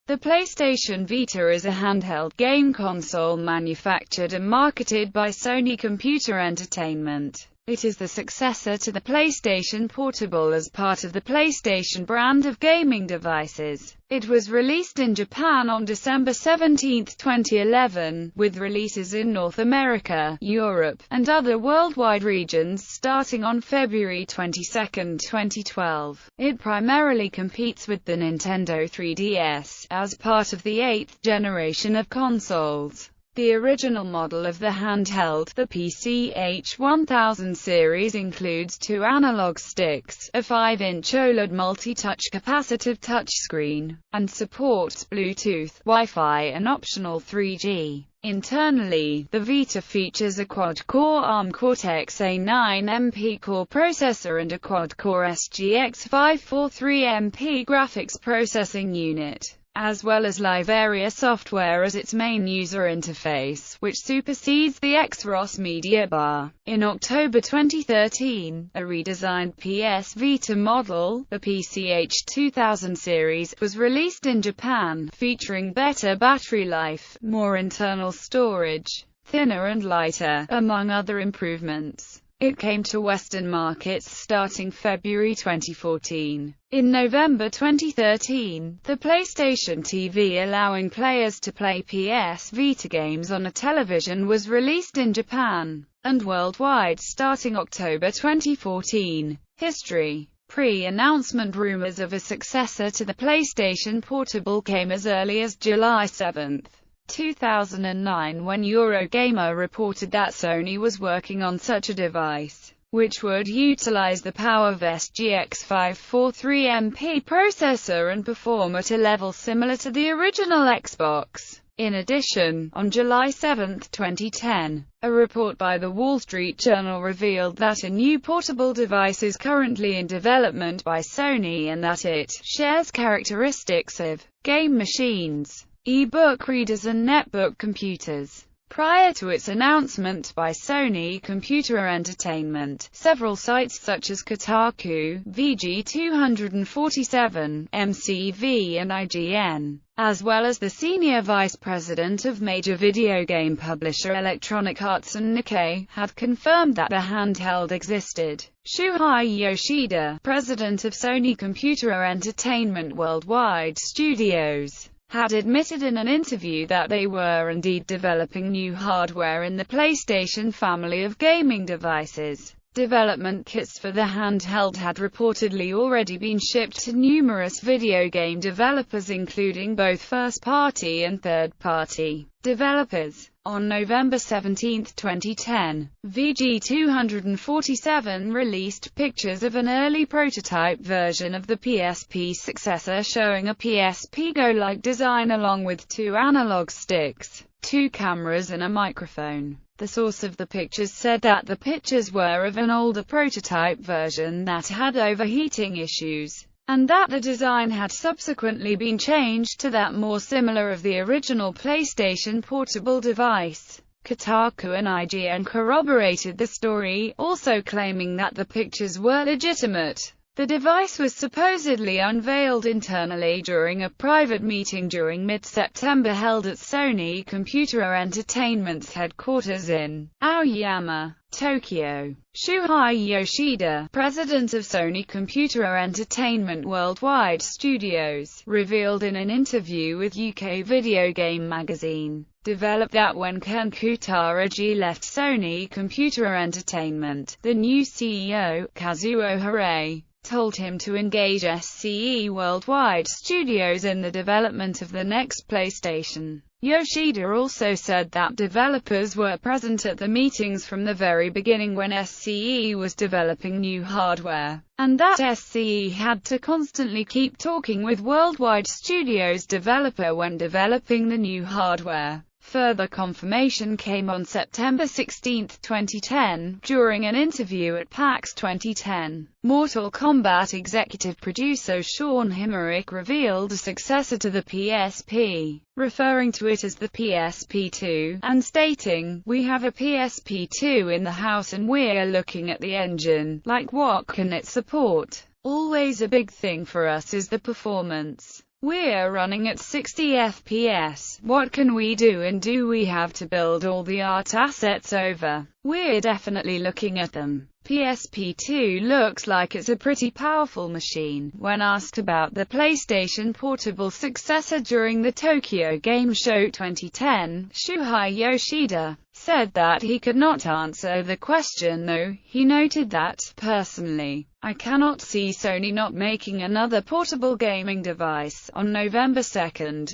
The PlayStation Vita is a handheld game console manufactured and marketed by Sony Computer Entertainment. It is the successor to the PlayStation Portable as part of the PlayStation brand of gaming devices. It was released in Japan on December 17, 2011, with releases in North America, Europe, and other worldwide regions starting on February 22, 2012. It primarily competes with the Nintendo 3DS, as part of the 8th generation of consoles. The original model of the handheld, the PCH-1000 series, includes 2 analog sticks, a 5-inch OLED multi-touch capacitive touchscreen, and supports Bluetooth, Wi-Fi and optional 3G. Internally, the Vita features a quad-core ARM Cortex-A9 MP core processor and a quad-core SGX 543 MP graphics processing unit, as well as live area software as its main user interface, which supersedes the Xros media bar. In October 2013, a redesigned PS Vita model, the PCH-2000 series, was released in Japan, featuring better battery life, more internal storage, thinner and lighter, among other improvements. It came to Western markets starting February 2014. In November 2013, the PlayStation TV allowing players to play PS Vita games on a television was released in Japan and worldwide starting October 2014. History. Pre-announcement rumors of a successor to the PlayStation Portable came as early as July 7, 2009, when Eurogamer reported that Sony was working on such a device, which would utilize the power of SGX 543 MP processor and perform at a level similar to the original Xbox. In addition, on July 7, 2010, a report by The Wall Street Journal revealed that a new portable device is currently in development by Sony and that it shares characteristics of game machines, e-book readers and netbook computers. Prior to its announcement by Sony Computer Entertainment, several sites such as Kotaku, VG247, MCV and IGN, as well as the senior vice president of major video game publisher Electronic Arts and Nikkei, had confirmed that the handheld existed. Shuhei Yoshida, president of Sony Computer Entertainment Worldwide Studios, had admitted in an interview that they were indeed developing new hardware in the PlayStation family of gaming devices. Development kits for the handheld had reportedly already been shipped to numerous video game developers, including both first-party and third-party developers. On November 17, 2010, VG247 released pictures of an early prototype version of the PSP successor showing a PSP Go-like design along with 2 analog sticks, 2 cameras and a microphone. The source of the pictures said that the pictures were of an older prototype version that had overheating issues, and that the design had subsequently been changed to that more similar of the original PlayStation Portable device. Kotaku and IGN corroborated the story, also claiming that the pictures were legitimate. The device was supposedly unveiled internally during a private meeting during mid-September held at Sony Computer Entertainment's headquarters in Aoyama, Tokyo. Shuhei Yoshida, president of Sony Computer Entertainment Worldwide Studios, revealed in an interview with UK Video Game Magazine, developed that when Ken Kutaragi left Sony Computer Entertainment, the new CEO, Kazuo Hirai, told him to engage SCE Worldwide Studios in the development of the next PlayStation. Yoshida also said that developers were present at the meetings from the very beginning when SCE was developing new hardware, and that SCE had to constantly keep talking with Worldwide Studios developer when developing the new hardware. Further confirmation came on September 16, 2010, during an interview at PAX 2010. Mortal Kombat executive producer Sean Himmerich revealed a successor to the PSP, referring to it as the PSP2, and stating, "We have a PSP2 in the house and we're looking at the engine, like what can it support? Always a big thing for us is the performance. We're running at 60 FPS. What can we do, and do we have to build all the art assets over? We're definitely looking at them. PSP2 looks like it's a pretty powerful machine. When asked about the PlayStation Portable successor during the Tokyo Game Show 2010, Shuhei Yoshida said that he could not answer the question, though he noted that, personally, I cannot see Sony not making another portable gaming device. On November 2,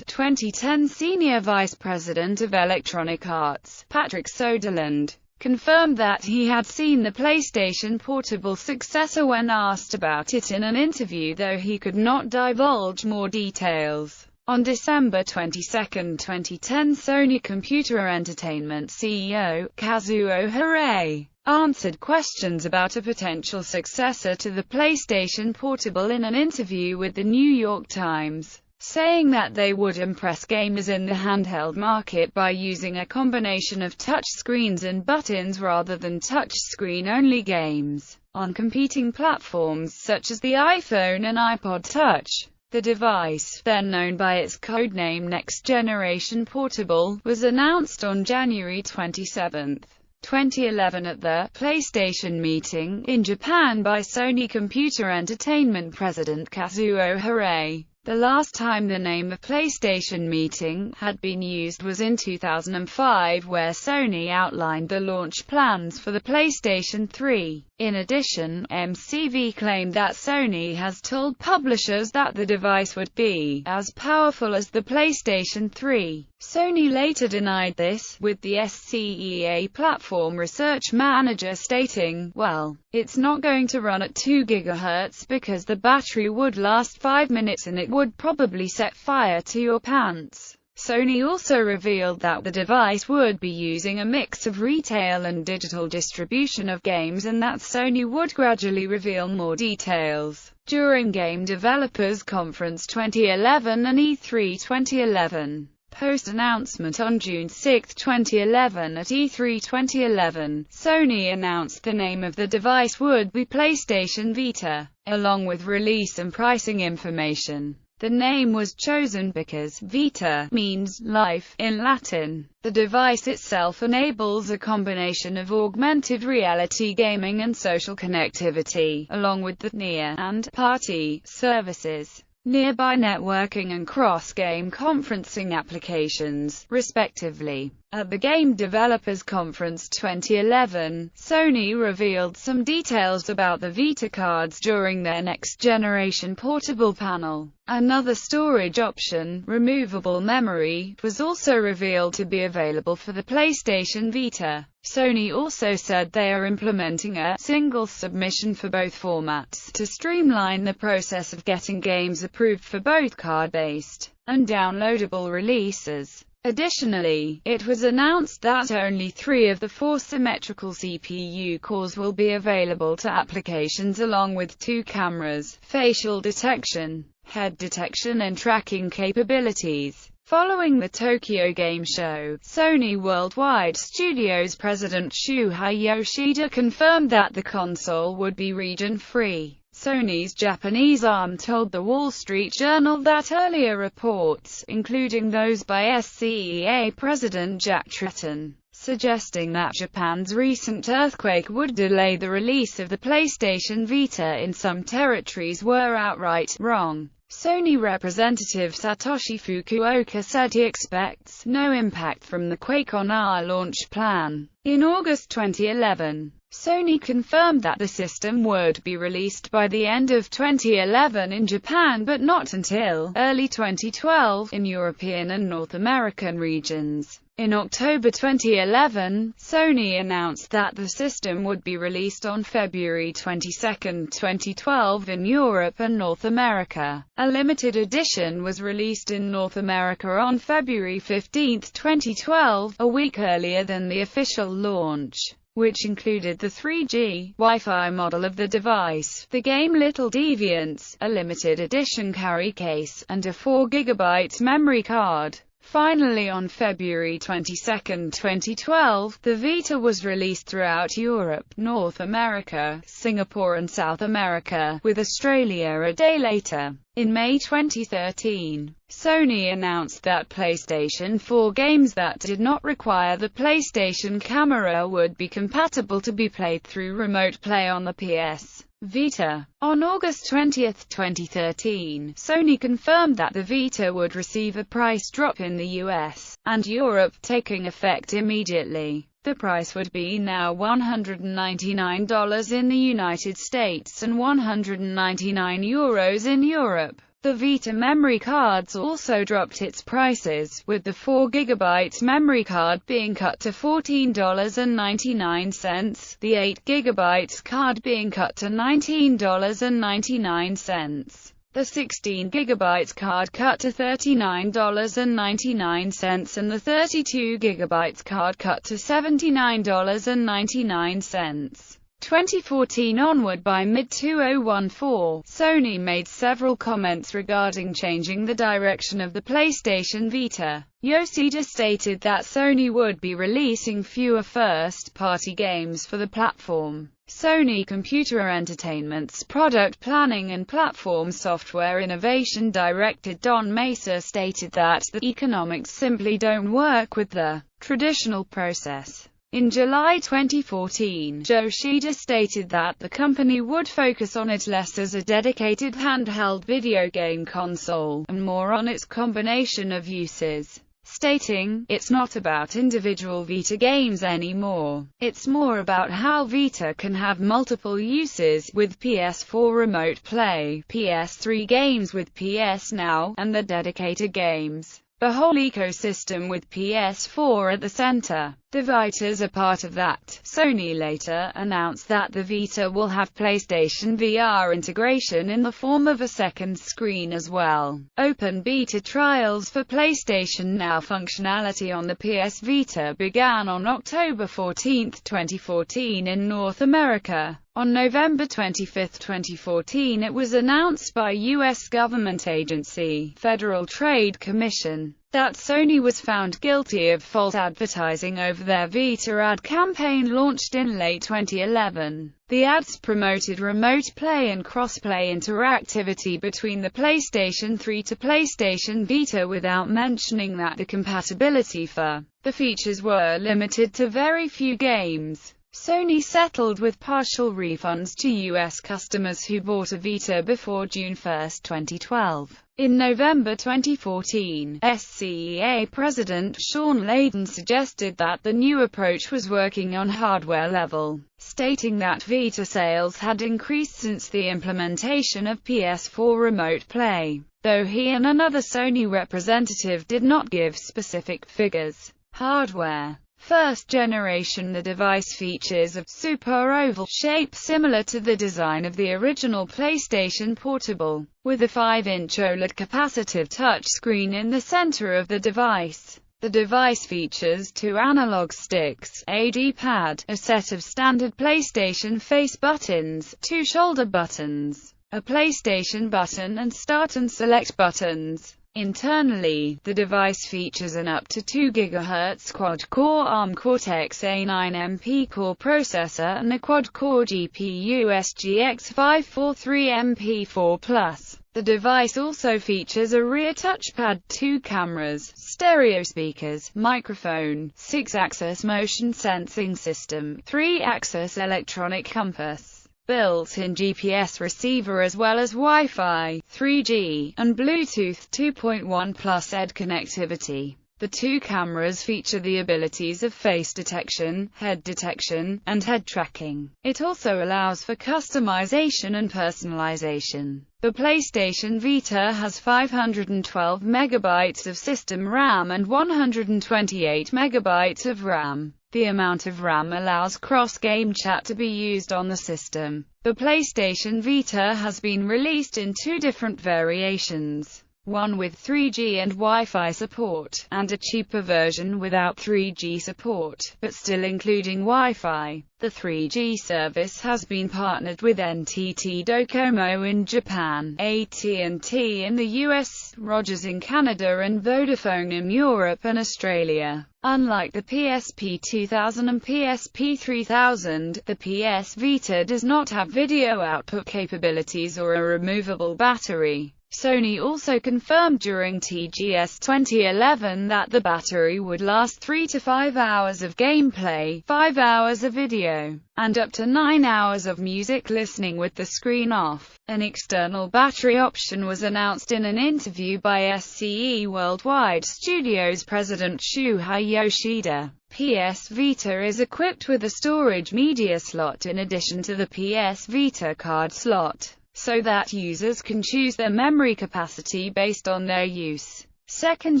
2010, Senior Vice President of Electronic Arts, Patrick Soderlund, confirmed that he had seen the PlayStation Portable successor when asked about it in an interview, though he could not divulge more details. On December 22, 2010, Sony Computer Entertainment CEO, Kazuo Hirai, answered questions about a potential successor to the PlayStation Portable in an interview with the New York Times, saying that they would impress gamers in the handheld market by using a combination of touch screens and buttons rather than touch-screen-only games on competing platforms such as the iPhone and iPod Touch. The device, then known by its codename Next Generation Portable, was announced on January 27, 2011 at the PlayStation meeting in Japan by Sony Computer Entertainment president Kazuo Hirai. The last time the name of PlayStation meeting had been used was in 2005, where Sony outlined the launch plans for the PlayStation 3. In addition, MCV claimed that Sony has told publishers that the device would be as powerful as the PlayStation 3. Sony later denied this, with the SCEA platform research manager stating, "Well, it's not going to run at 2 GHz because the battery would last 5 minutes and it would probably set fire to your pants." Sony also revealed that the device would be using a mix of retail and digital distribution of games, and that Sony would gradually reveal more details during Game Developers Conference 2011 and E3 2011. Post-announcement on June 6, 2011 at E3 2011, Sony announced the name of the device would be PlayStation Vita, along with release and pricing information. The name was chosen because Vita means life in Latin. The device itself enables a combination of augmented reality gaming and social connectivity, along with the near and party services, nearby networking and cross-game conferencing applications, respectively. At the Game Developers Conference 2011, Sony revealed some details about the Vita cards during their next-generation portable panel. Another storage option, removable memory, was also revealed to be available for the PlayStation Vita. Sony also said they are implementing a single submission for both formats to streamline the process of getting games approved for both card-based and downloadable releases. Additionally, it was announced that only 3 of the 4 symmetrical CPU cores will be available to applications, along with 2 cameras, facial detection, head detection and tracking capabilities. Following the Tokyo Game Show, Sony Worldwide Studios president Shuhei Yoshida confirmed that the console would be region-free. Sony's Japanese arm told The Wall Street Journal that earlier reports, including those by SCEA President Jack Tretton, suggesting that Japan's recent earthquake would delay the release of the PlayStation Vita in some territories, were outright wrong. Sony representative Satoshi Fukuoka said he expects no impact from the quake on our launch plan. In August 2011, Sony confirmed that the system would be released by the end of 2011 in Japan, but not until early 2012 in European and North American regions. In October 2011, Sony announced that the system would be released on February 22, 2012 in Europe and North America. A limited edition was released in North America on February 15, 2012, a week earlier than the official launch, which included the 3G Wi-Fi model of the device, the game Little Deviants, a limited edition carry case, and a 4 GB memory card. Finally, on February 22, 2012, the Vita was released throughout Europe, North America, Singapore and South America, with Australia a day later. In May 2013, Sony announced that PlayStation 4 games that did not require the PlayStation camera would be compatible to be played through remote play on the PS Vita. On August 20, 2013, Sony confirmed that the Vita would receive a price drop in the US and Europe, taking effect immediately. The price would be now $199 in the United States and €199 in Europe. The Vita memory cards also dropped its prices, with the 4GB memory card being cut to $14.99, the 8GB card being cut to $19.99. The 16GB card cut to $39.99 and the 32GB card cut to $79.99. 2014 onward. By mid-2014, Sony made several comments regarding changing the direction of the PlayStation Vita. Yoshida stated that Sony would be releasing fewer first-party games for the platform. Sony Computer Entertainment's product planning and platform software innovation director Don Mesa stated that the economics simply don't work with the traditional process. In July 2014, Yoshida stated that the company would focus on it less as a dedicated handheld video game console, and more on its combination of uses, stating, "It's not about individual Vita games anymore. It's more about how Vita can have multiple uses, with PS4 Remote Play, PS3 games with PS Now, and the dedicated games. The whole ecosystem with PS4 at the center. The Vita's a part of that." Sony later announced that the Vita will have PlayStation VR integration in the form of a second screen as well. Open beta trials for PlayStation Now functionality on the PS Vita began on October 14, 2014 in North America. On November 25, 2014, it was announced by U.S. government agency, Federal Trade Commission, that Sony was found guilty of false advertising over their Vita ad campaign launched in late 2011. The ads promoted remote play and cross-play interactivity between the PlayStation 3 to PlayStation Vita without mentioning that the compatibility for the features were limited to very few games. Sony settled with partial refunds to U.S. customers who bought a Vita before June 1, 2012. In November 2014, SCEA President Sean Layden suggested that the new approach was working on hardware level, stating that Vita sales had increased since the implementation of PS4 Remote Play, though he and another Sony representative did not give specific figures. Hardware. First generation. The device features a super oval shape similar to the design of the original PlayStation Portable, with a 5-inch OLED capacitive touchscreen in the center of the device. The device features 2 analog sticks, a D-pad, a set of standard PlayStation face buttons, 2 shoulder buttons, a PlayStation button and start and select buttons. Internally, the device features an up to 2 GHz quad-core ARM Cortex-A9 MP core processor and a quad-core GPU SGX 543 MP4+. The device also features a rear touchpad, 2 cameras, stereo speakers, microphone, 6-axis motion sensing system, 3-axis electronic compass, built-in GPS receiver as well as Wi-Fi, 3G, and Bluetooth 2.1 Ed connectivity. The 2 cameras feature the abilities of face detection, head detection, and head tracking. It also allows for customization and personalization. The PlayStation Vita has 512 MB of system RAM and 128 MB of RAM. The amount of RAM allows cross-game chat to be used on the system. The PlayStation Vita has been released in 2 different variations. one with 3G and Wi-Fi support, and a cheaper version without 3G support, but still including Wi-Fi. The 3G service has been partnered with NTT Docomo in Japan, AT&T in the US, Rogers in Canada and Vodafone in Europe and Australia. Unlike the PSP 2000 and PSP 3000, the PS Vita does not have video output capabilities or a removable battery. Sony also confirmed during TGS 2011 that the battery would last 3 to 5 hours of gameplay, 5 hours of video, and up to 9 hours of music listening with the screen off. An external battery option was announced in an interview by SCE Worldwide Studios president Shuhei Yoshida. PS Vita is equipped with a storage media slot in addition to the PS Vita card slot, so that users can choose their memory capacity based on their use. Second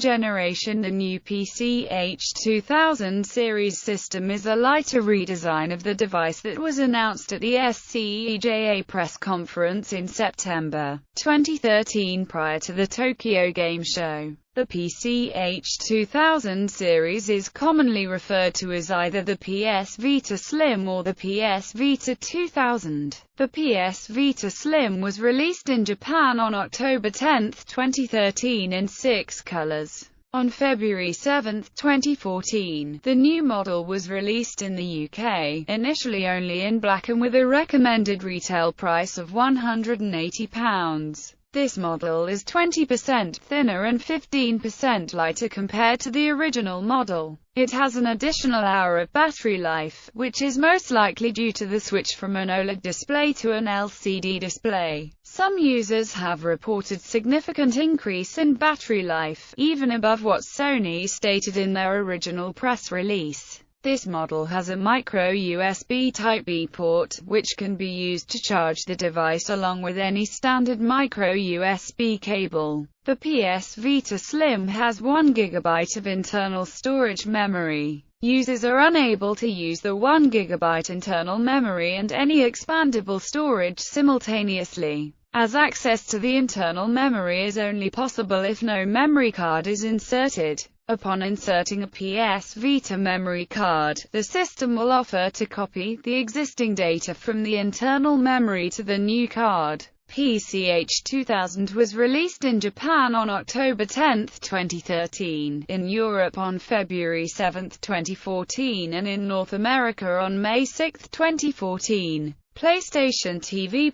generation. The new PCH-2000 series system is a lighter redesign of the device that was announced at the SCEJA press conference in September 2013 prior to the Tokyo Game Show. The PCH-2000 series is commonly referred to as either the PS Vita Slim or the PS Vita 2000. The PS Vita Slim was released in Japan on October 10, 2013 in 6 colors. On February 7, 2014, the new model was released in the UK, initially only in black and with a recommended retail price of £180. This model is 20% thinner and 15% lighter compared to the original model. It has an additional hour of battery life, which is most likely due to the switch from an OLED display to an LCD display. Some users have reported significant increase in battery life, even above what Sony stated in their original press release. This model has a micro USB Type-B port, which can be used to charge the device along with any standard micro USB cable. The PS Vita Slim has 1 GB of internal storage memory. Users are unable to use the 1 GB internal memory and any expandable storage simultaneously, as access to the internal memory is only possible if no memory card is inserted. Upon inserting a PS Vita memory card, the system will offer to copy the existing data from the internal memory to the new card. PCH-2000 was released in Japan on October 10, 2013, in Europe on February 7, 2014 and in North America on May 6, 2014. PlayStation TV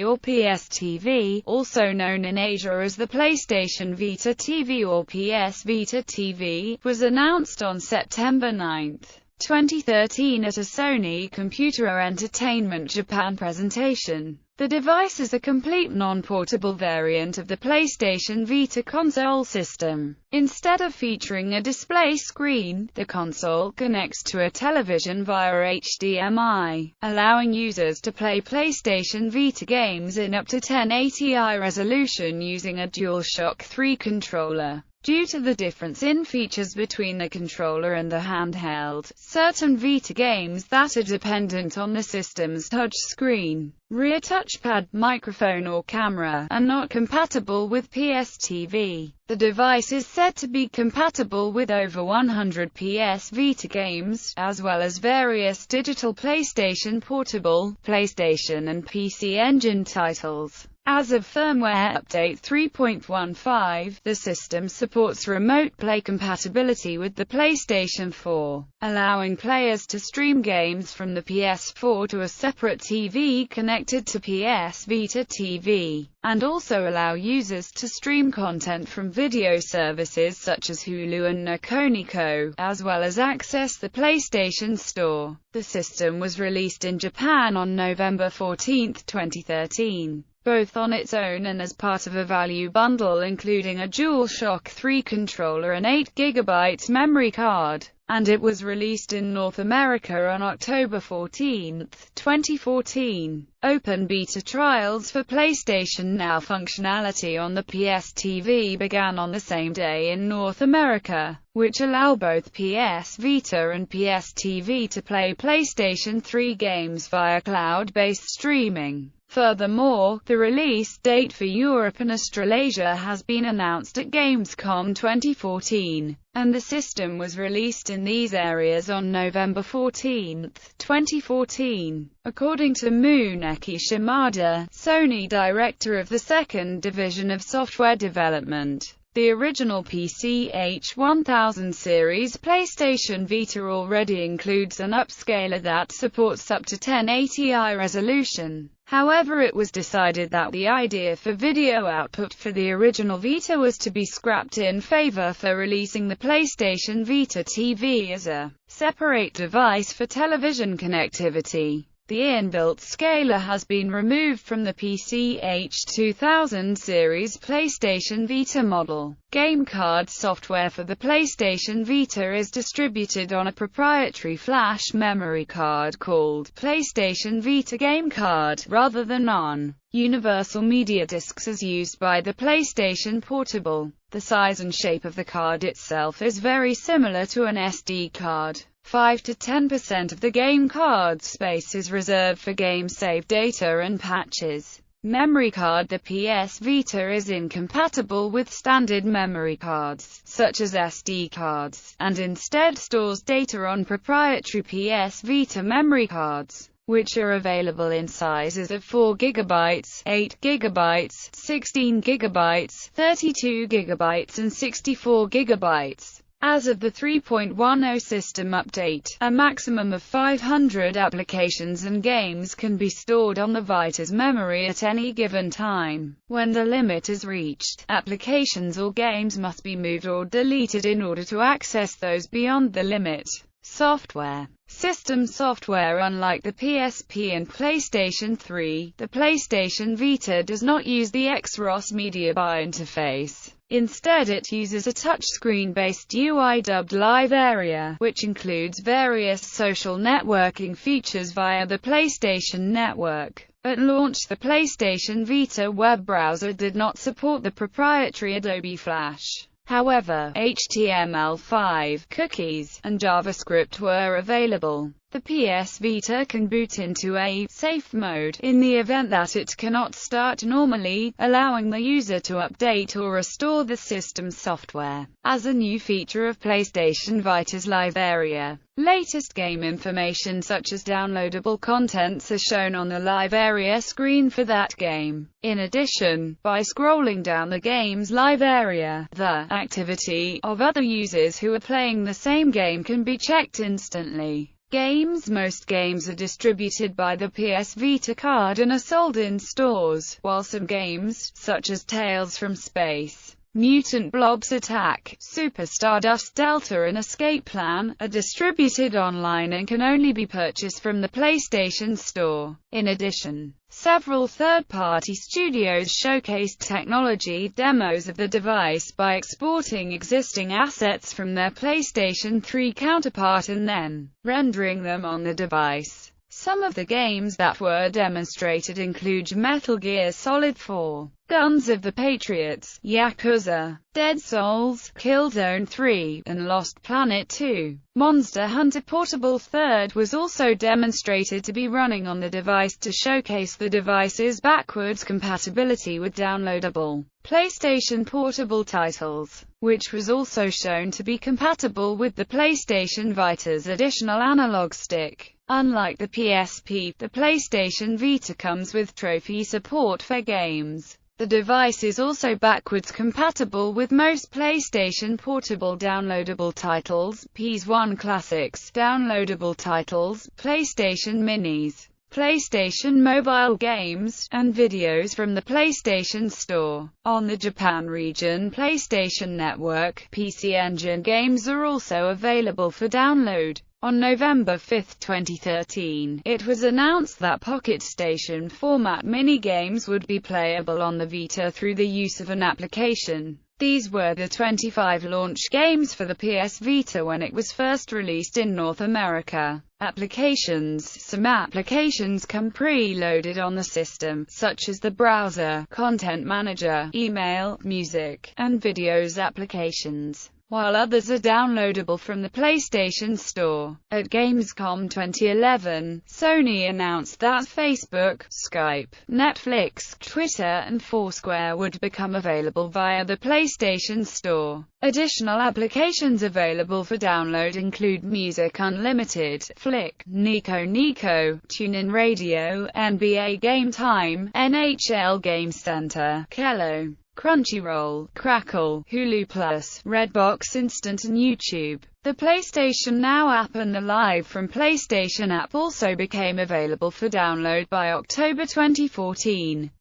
or PS TV, also known in Asia as the PlayStation Vita TV or PS Vita TV, was announced on September 9, 2013 at a Sony Computer Entertainment Japan presentation. The device is a complete non-portable variant of the PlayStation Vita console system. Instead of featuring a display screen, the console connects to a television via HDMI, allowing users to play PlayStation Vita games in up to 1080i resolution using a DualShock 3 controller. Due to the difference in features between the controller and the handheld, certain Vita games that are dependent on the system's touch screen, rear touchpad, microphone or camera, are not compatible with PS TV. The device is said to be compatible with over 100 PS Vita games, as well as various digital PlayStation Portable, PlayStation and PC Engine titles. As of firmware update 3.15, the system supports remote play compatibility with the PlayStation 4, allowing players to stream games from the PS4 to a separate TV connected to PS Vita TV, and also allow users to stream content from video services such as Hulu and Nikoniko, as well as access the PlayStation Store. The system was released in Japan on November 14, 2013. Both on its own and as part of a value bundle including a DualShock 3 controller and 8 GB memory card, and it was released in North America on October 14, 2014. Open beta trials for PlayStation Now functionality on the PS TV began on the same day in North America, which allow both PS Vita and PS TV to play PlayStation 3 games via cloud-based streaming. Furthermore, the release date for Europe and Australasia has been announced at Gamescom 2014, and the system was released in these areas on November 14, 2014. According to Muneki Shimada, Sony director of the second division of software development, the original PCH-1000 series PlayStation Vita already includes an upscaler that supports up to 1080i resolution. However, it was decided that the idea for video output for the original Vita was to be scrapped in favor for releasing the PlayStation Vita TV as a separate device for television connectivity. The inbuilt scaler has been removed from the PCH-2000 series PlayStation Vita model. Game card software for the PlayStation Vita is distributed on a proprietary flash memory card called PlayStation Vita Game Card, rather than on universal media discs as used by the PlayStation Portable. The size and shape of the card itself is very similar to an SD card. 5 to 10% of the game card space is reserved for game save data and patches. Memory card: the PS Vita is incompatible with standard memory cards, such as SD cards, and instead stores data on proprietary PS Vita memory cards, which are available in sizes of 4 GB, 8 GB, 16 GB, 32 GB, and 64 GB. As of the 3.10 system update, a maximum of 500 applications and games can be stored on the Vita's memory at any given time. When the limit is reached, applications or games must be moved or deleted in order to access those beyond the limit. Software. System software: unlike the PSP and PlayStation 3, the PlayStation Vita does not use the XROS Media Buyer interface. Instead, it uses a touchscreen-based UI dubbed Live Area, which includes various social networking features via the PlayStation Network. At launch, the PlayStation Vita web browser did not support the proprietary Adobe Flash. However, HTML5, cookies, and JavaScript were available. The PS Vita can boot into a safe mode in the event that it cannot start normally, allowing the user to update or restore the system's software. As a new feature of PlayStation Vita's Live Area, latest game information such as downloadable contents are shown on the Live Area screen for that game. In addition, by scrolling down the game's Live Area, the activity of other users who are playing the same game can be checked instantly. Most games are distributed by the PS Vita card and are sold in stores, while some games, such as Tales from Space, Mutant Blobs Attack, Super Stardust Delta and Escape Plan, are distributed online and can only be purchased from the PlayStation Store. In addition, several third-party studios showcased technology demos of the device by exporting existing assets from their PlayStation 3 counterpart and then rendering them on the device. Some of the games that were demonstrated include Metal Gear Solid 4, Guns of the Patriots, Yakuza, Dead Souls, Killzone 3, and Lost Planet 2. Monster Hunter Portable 3 was also demonstrated to be running on the device to showcase the device's backwards compatibility with downloadable PlayStation Portable titles, which was also shown to be compatible with the PlayStation Vita's additional analog stick. Unlike the PSP, the PlayStation Vita comes with trophy support for games. The device is also backwards compatible with most PlayStation Portable downloadable titles, PS1 Classics, downloadable titles, PlayStation Minis, PlayStation Mobile games, and videos from the PlayStation Store. On the Japan region PlayStation Network, PC Engine games are also available for download. On November 5, 2013, it was announced that Pocket Station format mini-games would be playable on the Vita through the use of an application. These were the 25 launch games for the PS Vita when it was first released in North America. Applications. Some applications come pre-loaded on the system, such as the browser, content manager, email, music, and videos applications. while others are downloadable from the PlayStation Store. At Gamescom 2011, Sony announced that Facebook, Skype, Netflix, Twitter, and Foursquare would become available via the PlayStation Store. Additional applications available for download include Music Unlimited, Flick, Nico Nico, TuneIn Radio, NBA Game Time, NHL Game Center, Kello, Crunchyroll, Crackle, Hulu Plus, Redbox Instant and YouTube. The PlayStation Now app and the Live from PlayStation app also became available for download by October 2014.